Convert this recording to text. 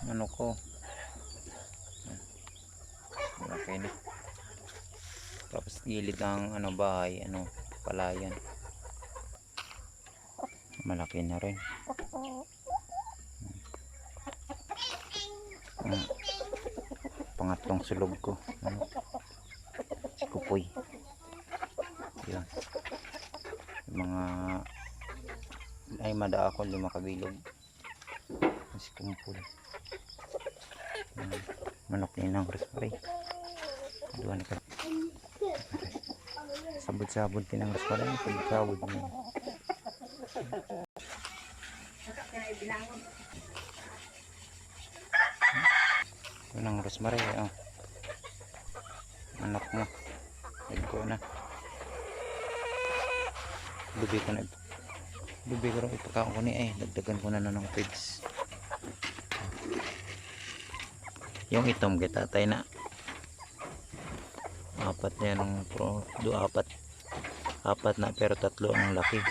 ano ko. Okay na. Tapos gilid ng ano bahay, ano, palayan. Malaki na rin. Pangatlong sulog ko. Ano? Si Kupoy. Yan. Mga ay mada ako 5 kabilog. Si Kumpul. Manok ni nang Rosemary. Duwan ka. Sabod-sabod din ang Rosemary. Sabod-sabod niya. Ito ng Rosemary. Oh. Manok mo. Ito ko na. Lubi ko na. Lubi ko rin ipakaon ko ni ay. Dagdagan ko na ng feeds. Yung itom kita tayo na. Apat na yan. Apat na pero 3 ang laki.